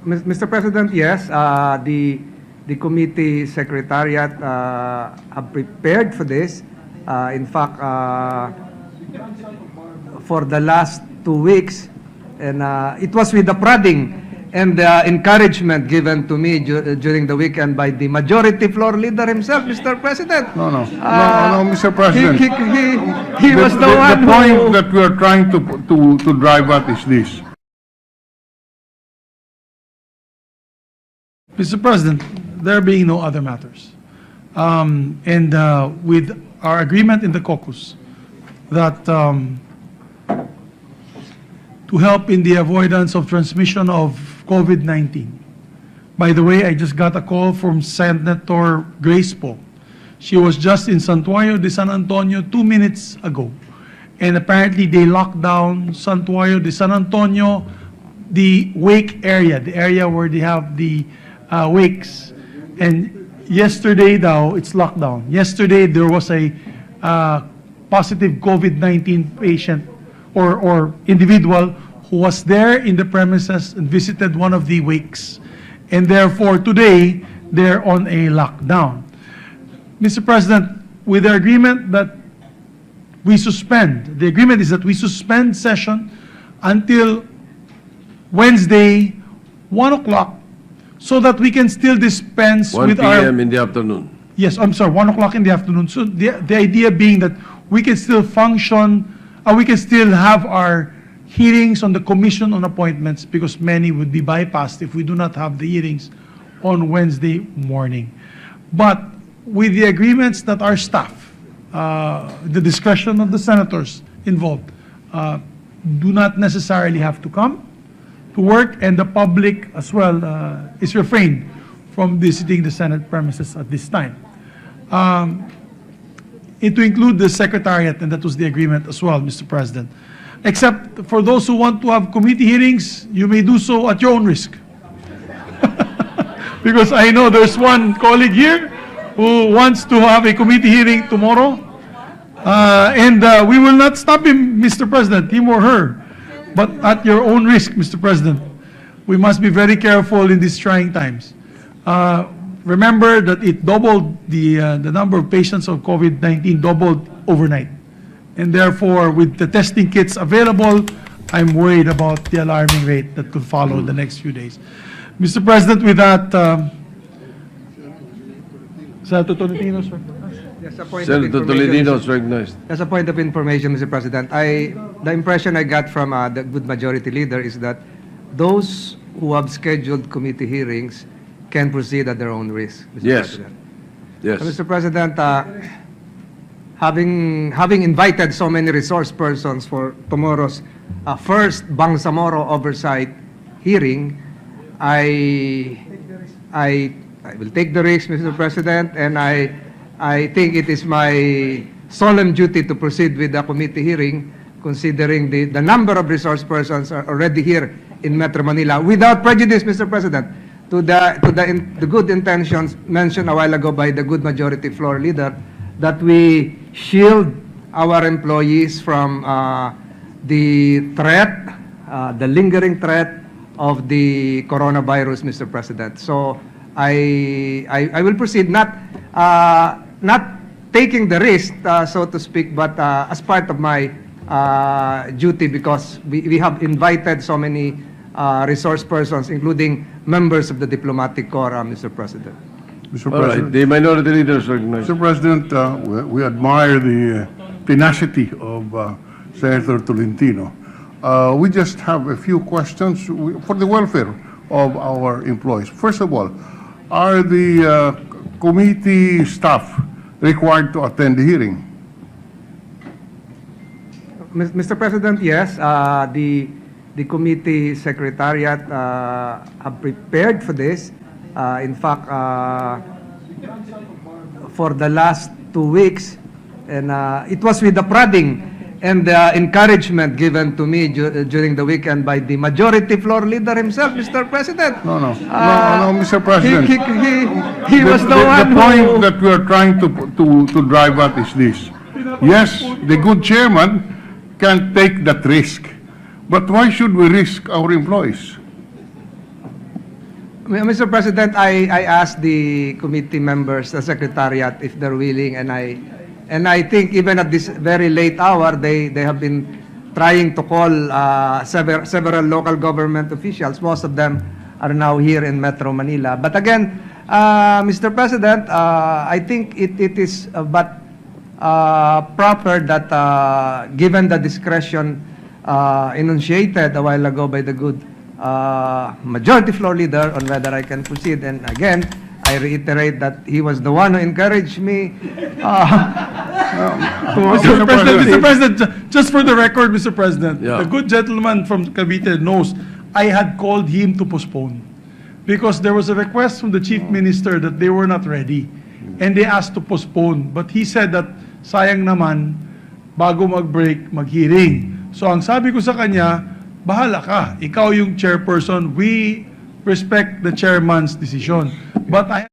Mr. President, yes, the committee secretariat have prepared for this. In fact, for the last 2 weeks, and it was with the prodding and the encouragement given to me during the weekend by the majority floor leader himself, Mr. President. No, Mr. President. He was the one The point that we are trying to drive at is this. Mr. President, there being no other matters, and with our agreement in the caucus that to help in the avoidance of transmission of COVID-19. By the way, I just got a call from Senator Grace Poe. She was just in Santuario de San Antonio 2 minutes ago. And apparently they locked down Santuario de San Antonio, the wake area, the area where they have the wakes. And yesterday now, it's locked down. Yesterday, there was a positive COVID-19 patient or individual who was there in the premises and visited one of the wakes. And therefore, today, they're on a lockdown. Mr. President, with the agreement that we suspend, the agreement is that we suspend session until Wednesday, 1 o'clock, so that we can still dispense 1 with our... p.m. in the afternoon. Yes, I'm sorry, 1 o'clock in the afternoon. So the idea being that we can still function, we can still have our hearings on the Commission on Appointments, because many would be bypassed if we do not have the hearings on Wednesday morning. But with the agreements that our staff, the discretion of the senators involved, do not necessarily have to come to work, and the public as well is refrained from visiting the Senate premises at this time. It to include the Secretariat, and that was the agreement as well, Mr. President. Except for those who want to have committee hearings, you may do so at your own risk. Because I know there's one colleague here who wants to have a committee hearing tomorrow. And we will not stop him, Mr. President, him or her. But at your own risk, Mr. President. We must be very careful in these trying times. Remember that it doubled, the number of patients of COVID-19 doubled overnight. And therefore, with the testing kits available, I'm worried about the alarming rate that could follow in the next few days. Mr. President, with that, Senator Tolentino, sir. Senator Tolentino is recognized. As a point of information, Mr. President, the impression I got from the good majority leader is that those who have scheduled committee hearings can proceed at their own risk, Mr. Yes. President. Yes. So, Mr. President, having invited so many resource persons for tomorrow's first Bangsamoro oversight hearing, I will take the risk, Mr. President, and I think it is my solemn duty to proceed with the committee hearing, considering the number of resource persons are already here in Metro Manila, without prejudice, Mr. President, to the good intentions mentioned a while ago by the good majority floor leader, that we shield our employees from the threat, the lingering threat of the coronavirus, Mr. President. So I will proceed, not taking the risk, so to speak, but as part of my duty, because we have invited so many resource persons, including members of the diplomatic corps, Mr. President. Mr. All right, President. the minority leader is recognized. Mr. President, we admire the tenacity of Senator Tolentino. We just have a few questions for the welfare of our employees. First of all, are the committee staff required to attend the hearing? Mr. President, yes. The committee secretariat have prepared for this. In fact, for the last 2 weeks, and it was with the prodding and the encouragement given to me during the weekend by the majority floor leader himself, Mr. President. No, Mr. President. He was the one The point that we are trying to drive at is this. Yes, the good chairman can take that risk, but why should we risk our employees? Mr. President, I asked the committee members, the secretariat, if they're willing, and I think even at this very late hour, they have been trying to call several local government officials. Most of them are now here in Metro Manila. But again, Mr. President, I think it is but proper that given the discretion enunciated a while ago by the good majority floor leader on whether I can proceed, and again, I reiterate that he was the one who encouraged me. Mr. President, just for the record, Mr. President, Yeah. the good gentleman from Cavite knows I had called him to postpone because there was a request from the Chief Minister that they were not ready and they asked to postpone. But he said that sayang naman, bago mag-break, mag-hearing. So ang sabi ko sa kanya, bahala ka. Ikaw yung chairperson. We respect the chairman's decision. But I